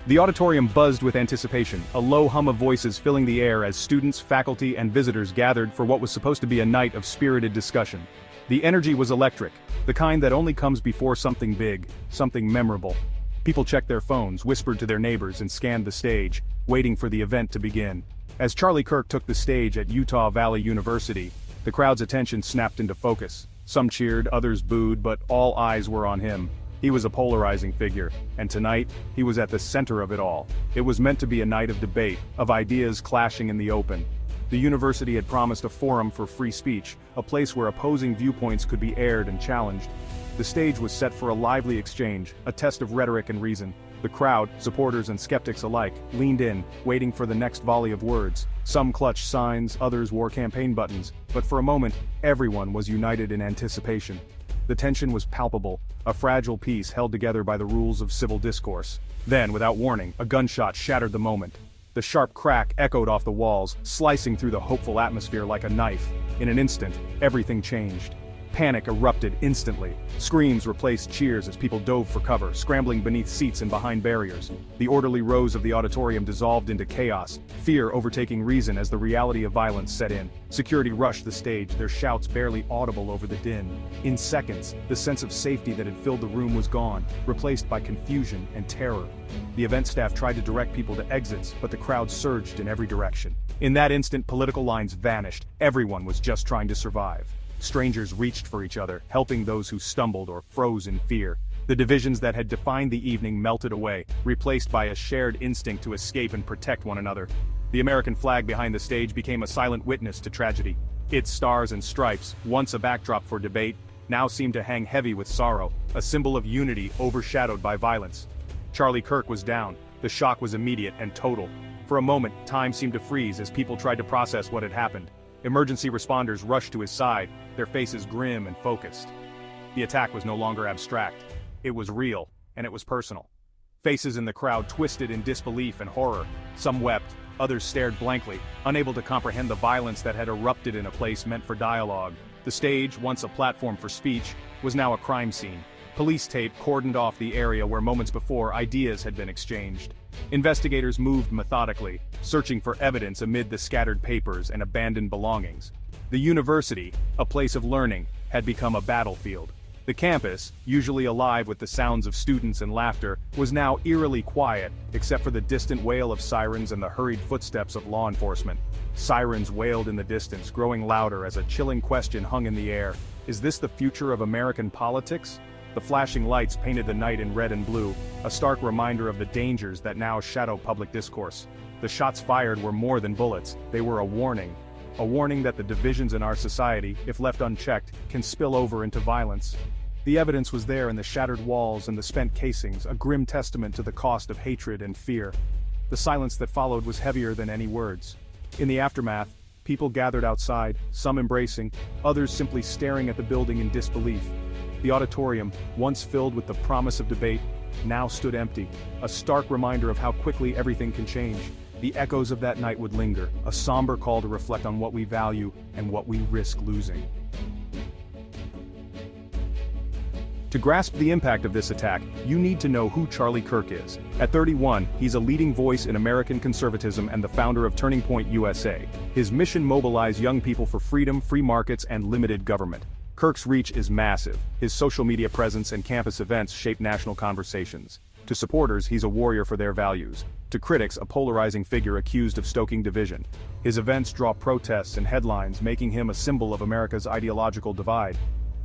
The auditorium buzzed with anticipation, a low hum of voices filling the air as students, faculty, and visitors gathered for what was supposed to be a night of spirited discussion. The energy was electric, the kind that only comes before something big, something memorable. People checked their phones, whispered to their neighbors, and scanned the stage, waiting for the event to begin. As Charlie Kirk took the stage at Utah Valley University, the crowd's attention snapped into focus. Some cheered, others booed, but all eyes were on him. He was a polarizing figure, and tonight, he was at the center of it all. It was meant to be a night of debate, of ideas clashing in the open. The university had promised a forum for free speech, a place where opposing viewpoints could be aired and challenged. The stage was set for a lively exchange, a test of rhetoric and reason. The crowd, supporters and skeptics alike, leaned in, waiting for the next volley of words. Some clutched signs, others wore campaign buttons, but for a moment, everyone was united in anticipation. The tension was palpable, a fragile piece held together by the rules of civil discourse. Then, without warning, a gunshot shattered the moment. The sharp crack echoed off the walls, slicing through the hopeful atmosphere like a knife. In an instant, everything changed. Panic erupted instantly. Screams replaced cheers as people dove for cover, scrambling beneath seats and behind barriers. The orderly rows of the auditorium dissolved into chaos, fear overtaking reason as the reality of violence set in. Security rushed the stage, their shouts barely audible over the din. In seconds, the sense of safety that had filled the room was gone, replaced by confusion and terror. The event staff tried to direct people to exits, but the crowd surged in every direction. In that instant, political lines vanished. Everyone was just trying to survive. Strangers reached for each other, helping those who stumbled or froze in fear. The divisions that had defined the evening melted away, replaced by a shared instinct to escape and protect one another. The American flag behind the stage became a silent witness to tragedy. Its stars and stripes, once a backdrop for debate, now seemed to hang heavy with sorrow, a symbol of unity overshadowed by violence. Charlie Kirk was down. The shock was immediate and total. For a moment, time seemed to freeze as people tried to process what had happened. Emergency responders rushed to his side, their faces grim and focused. The attack was no longer abstract. It was real, and it was personal. Faces in the crowd twisted in disbelief and horror. Some wept, others stared blankly, unable to comprehend the violence that had erupted in a place meant for dialogue. The stage, once a platform for speech, was now a crime scene. Police tape cordoned off the area where moments before ideas had been exchanged. Investigators moved methodically, searching for evidence amid the scattered papers and abandoned belongings. The university, a place of learning, had become a battlefield. The campus, usually alive with the sounds of students and laughter, was now eerily quiet, except for the distant wail of sirens and the hurried footsteps of law enforcement. Sirens wailed in the distance, growing louder as a chilling question hung in the air. Is this the future of American politics? The flashing lights painted the night in red and blue, a stark reminder of the dangers that now shadow public discourse. The shots fired were more than bullets, they were a warning that the divisions in our society, if left unchecked, can spill over into violence. The evidence was there in the shattered walls and the spent casings, a grim testament to the cost of hatred and fear. The silence that followed was heavier than any words. In the aftermath, people gathered outside, some embracing, others simply staring at the building in disbelief. The auditorium, once filled with the promise of debate, now stood empty, a stark reminder of how quickly everything can change. The echoes of that night would linger, a somber call to reflect on what we value and what we risk losing. To grasp the impact of this attack, you need to know who Charlie Kirk is. At 31, he's a leading voice in American conservatism and the founder of Turning Point USA. His mission: mobilize young people for freedom, free markets, and limited government. Kirk's reach is massive. His social media presence and campus events shape national conversations. To supporters, he's a warrior for their values. To critics, a polarizing figure accused of stoking division. His events draw protests and headlines, making him a symbol of America's ideological divide.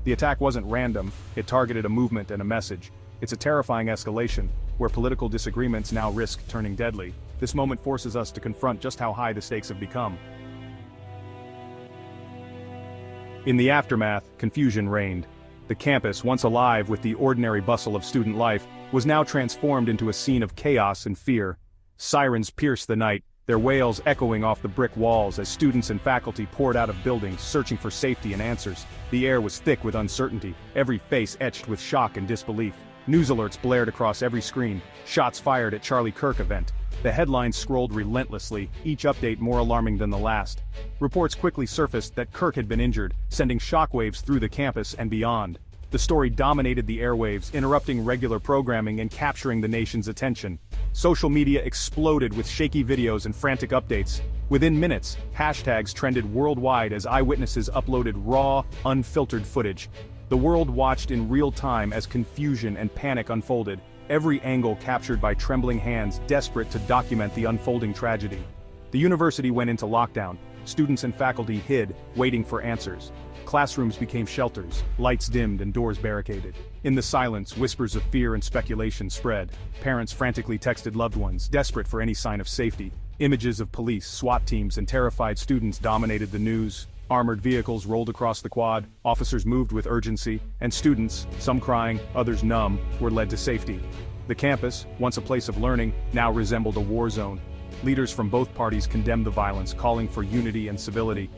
The attack wasn't random, it targeted a movement and a message. It's a terrifying escalation, where political disagreements now risk turning deadly. This moment forces us to confront just how high the stakes have become. In the aftermath, confusion reigned. The campus, once alive with the ordinary bustle of student life, was now transformed into a scene of chaos and fear. Sirens pierced the night, their wails echoing off the brick walls as students and faculty poured out of buildings searching for safety and answers. The air was thick with uncertainty, every face etched with shock and disbelief. News alerts blared across every screen, shots fired at Charlie Kirk event. The headlines scrolled relentlessly, each update more alarming than the last. Reports quickly surfaced that Kirk had been injured, sending shockwaves through the campus and beyond. The story dominated the airwaves, interrupting regular programming and capturing the nation's attention. Social media exploded with shaky videos and frantic updates. Within minutes, hashtags trended worldwide as eyewitnesses uploaded raw, unfiltered footage. The world watched in real time as confusion and panic unfolded, every angle captured by trembling hands desperate to document the unfolding tragedy. The university went into lockdown. Students and faculty hid, waiting for answers. Classrooms became shelters, lights dimmed and doors barricaded. In the silence, whispers of fear and speculation spread. Parents frantically texted loved ones, desperate for any sign of safety. Images of police, SWAT teams, and terrified students dominated the news. Armored vehicles rolled across the quad, officers moved with urgency, and students, some crying, others numb, were led to safety. The campus, once a place of learning, now resembled a war zone. Leaders from both parties condemned the violence, calling for unity and civility.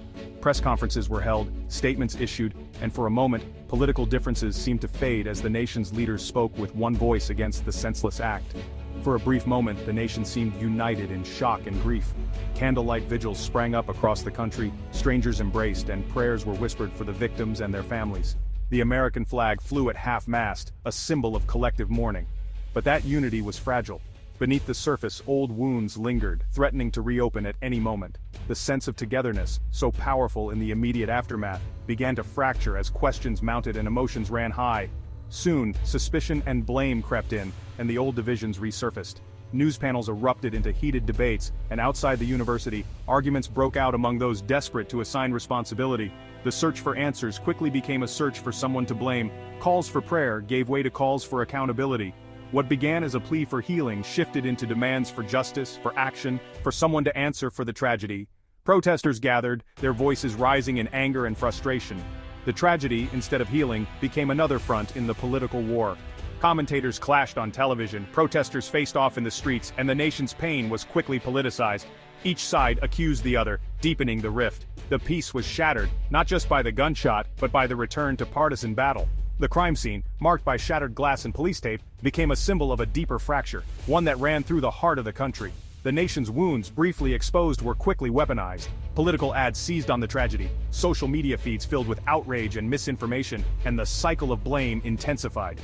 Press conferences were held, statements issued, and for a moment, political differences seemed to fade as the nation's leaders spoke with one voice against the senseless act. For a brief moment, the nation seemed united in shock and grief. Candlelight vigils sprang up across the country, strangers embraced, and prayers were whispered for the victims and their families. The American flag flew at half-mast, a symbol of collective mourning. But that unity was fragile. Beneath the surface, old wounds lingered, threatening to reopen at any moment. The sense of togetherness, so powerful in the immediate aftermath, began to fracture as questions mounted and emotions ran high. Soon, suspicion and blame crept in, and the old divisions resurfaced. News panels erupted into heated debates, and outside the university, arguments broke out among those desperate to assign responsibility. The search for answers quickly became a search for someone to blame. Calls for prayer gave way to calls for accountability. What began as a plea for healing shifted into demands for justice, for action, for someone to answer for the tragedy. Protesters gathered, their voices rising in anger and frustration. The tragedy, instead of healing, became another front in the political war. Commentators clashed on television, protesters faced off in the streets, and the nation's pain was quickly politicized. Each side accused the other, deepening the rift. The peace was shattered, not just by the gunshot, but by the return to partisan battle. The crime scene, marked by shattered glass and police tape, became a symbol of a deeper fracture, one that ran through the heart of the country. The nation's wounds, briefly exposed, were quickly weaponized. Political ads seized on the tragedy, social media feeds filled with outrage and misinformation, and the cycle of blame intensified.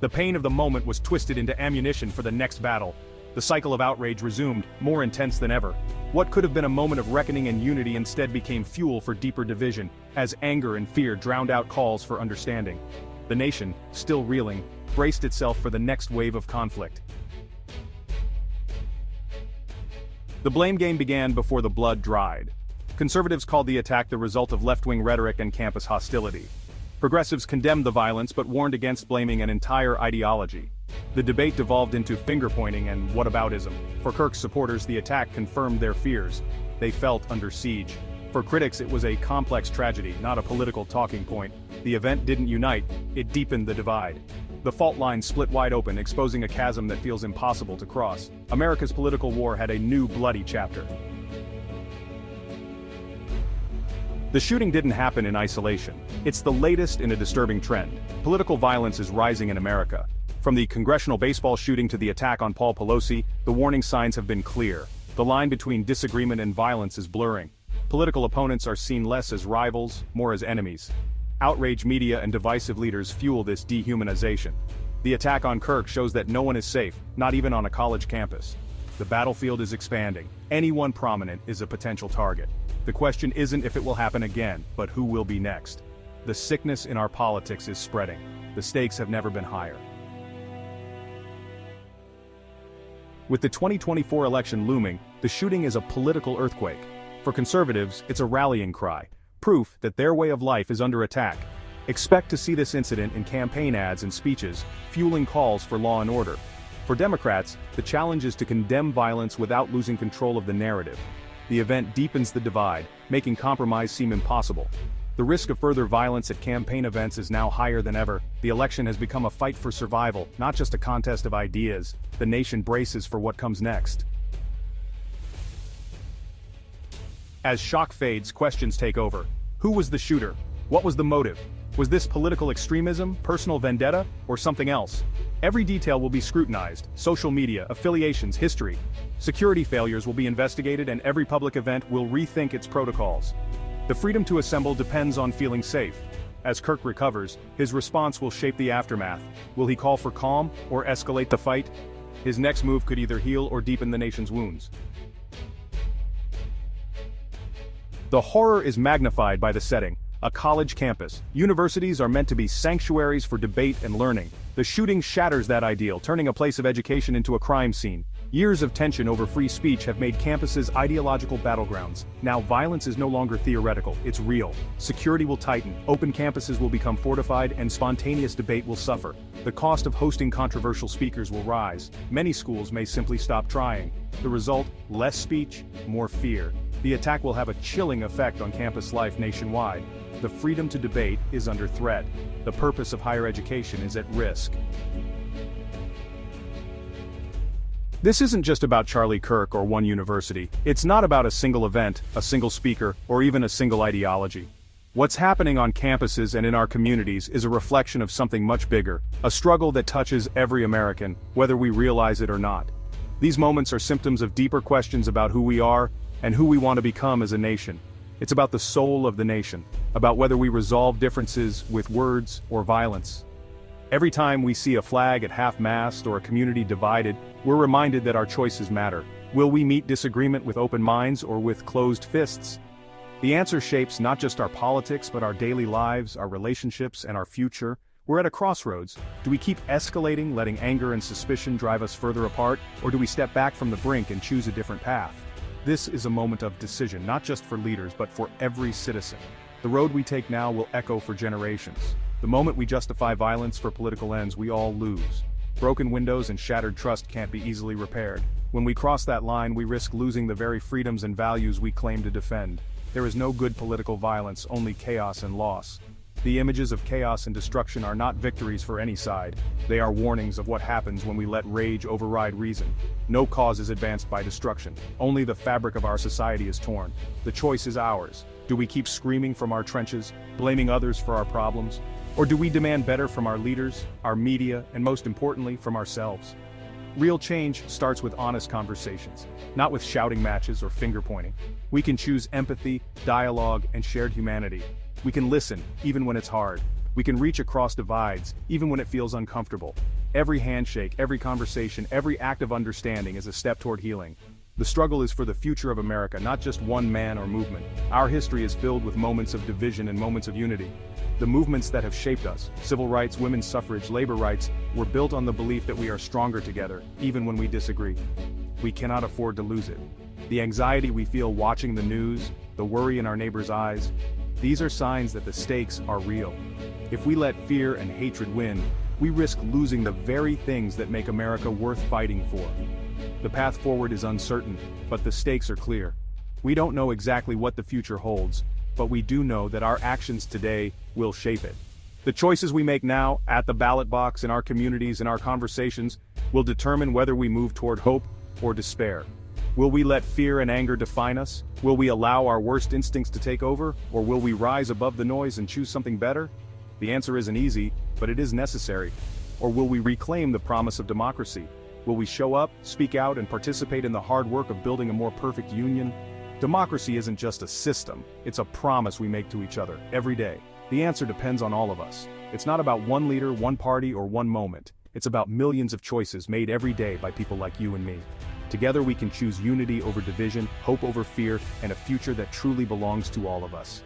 The pain of the moment was twisted into ammunition for the next battle. The cycle of outrage resumed, more intense than ever. What could have been a moment of reckoning and unity instead became fuel for deeper division, as anger and fear drowned out calls for understanding. The nation, still reeling, braced itself for the next wave of conflict. The blame game began before the blood dried. Conservatives called the attack the result of left-wing rhetoric and campus hostility. Progressives condemned the violence but warned against blaming an entire ideology. The debate devolved into finger-pointing and whataboutism. For Kirk's supporters, the attack confirmed their fears. They felt under siege. For critics, it was a complex tragedy, not a political talking point. The event didn't unite, it deepened the divide. The fault lines split wide open, exposing a chasm that feels impossible to cross. America's political war had a new bloody chapter. The shooting didn't happen in isolation. It's the latest in a disturbing trend. Political violence is rising in America. From the congressional baseball shooting to the attack on Paul Pelosi, the warning signs have been clear. The line between disagreement and violence is blurring. Political opponents are seen less as rivals, more as enemies. Outraged media and divisive leaders fuel this dehumanization. The attack on Kirk shows that no one is safe, not even on a college campus. The battlefield is expanding. Anyone prominent is a potential target. The question isn't if it will happen again, but who will be next. The sickness in our politics is spreading. The stakes have never been higher. With the 2024 election looming, the shooting is a political earthquake. For conservatives, it's a rallying cry, proof that their way of life is under attack. Expect to see this incident in campaign ads and speeches, fueling calls for law and order. For Democrats, the challenge is to condemn violence without losing control of the narrative. The event deepens the divide, making compromise seem impossible. The risk of further violence at campaign events is now higher than ever. The election has become a fight for survival, not just a contest of ideas. The nation braces for what comes next. As shock fades, questions take over. Who was the shooter? What was the motive? Was this political extremism, personal vendetta, or something else? Every detail will be scrutinized: social media, affiliations, history. Security failures will be investigated, and every public event will rethink its protocols. The freedom to assemble depends on feeling safe. As Kirk recovers, his response will shape the aftermath. Will he call for calm or escalate the fight? His next move could either heal or deepen the nation's wounds. The horror is magnified by the setting, a college campus. Universities are meant to be sanctuaries for debate and learning. The shooting shatters that ideal, turning a place of education into a crime scene. Years of tension over free speech have made campuses ideological battlegrounds. Now violence is no longer theoretical, it's real. Security will tighten, open campuses will become fortified, and spontaneous debate will suffer. The cost of hosting controversial speakers will rise. Many schools may simply stop trying. The result, less speech, more fear. The attack will have a chilling effect on campus life nationwide. The freedom to debate is under threat. The purpose of higher education is at risk. This isn't just about Charlie Kirk or one university. It's not about a single event, a single speaker, or even a single ideology. What's happening on campuses and in our communities is a reflection of something much bigger, a struggle that touches every American, whether we realize it or not. These moments are symptoms of deeper questions about who we are and who we want to become as a nation. It's about the soul of the nation, about whether we resolve differences with words or violence. Every time we see a flag at half-mast or a community divided, we're reminded that our choices matter. Will we meet disagreement with open minds or with closed fists? The answer shapes not just our politics but our daily lives, our relationships, and our future. We're at a crossroads. Do we keep escalating, letting anger and suspicion drive us further apart, or do we step back from the brink and choose a different path? This is a moment of decision, not just for leaders but for every citizen. The road we take now will echo for generations. The moment we justify violence for political ends, we all lose. Broken windows and shattered trust can't be easily repaired. When we cross that line, we risk losing the very freedoms and values we claim to defend. There is no good political violence, only chaos and loss. The images of chaos and destruction are not victories for any side. They are warnings of what happens when we let rage override reason. No cause is advanced by destruction. Only the fabric of our society is torn. The choice is ours. Do we keep screaming from our trenches, blaming others for our problems? Or do we demand better from our leaders, our media, and most importantly, from ourselves? Real change starts with honest conversations, not with shouting matches or finger-pointing. We can choose empathy, dialogue, and shared humanity. We can listen, even when it's hard. We can reach across divides, even when it feels uncomfortable. Every handshake, every conversation, every act of understanding is a step toward healing. The struggle is for the future of America, not just one man or movement. Our history is filled with moments of division and moments of unity. The movements that have shaped us, civil rights, women's suffrage, labor rights, were built on the belief that we are stronger together, even when we disagree. We cannot afford to lose it. The anxiety we feel watching the news, the worry in our neighbors' eyes, these are signs that the stakes are real. If we let fear and hatred win, we risk losing the very things that make America worth fighting for. The path forward is uncertain, but the stakes are clear. We don't know exactly what the future holds, but we do know that our actions today will shape it. The choices we make now, at the ballot box, in our communities, in our conversations, will determine whether we move toward hope or despair. Will we let fear and anger define us? Will we allow our worst instincts to take over? Or will we rise above the noise and choose something better? The answer isn't easy, but it is necessary. Or will we reclaim the promise of democracy? Will we show up, speak out, and participate in the hard work of building a more perfect union? Democracy isn't just a system, it's a promise we make to each other, every day. The answer depends on all of us. It's not about one leader, one party, or one moment. It's about millions of choices made every day by people like you and me. Together we can choose unity over division, hope over fear, and a future that truly belongs to all of us.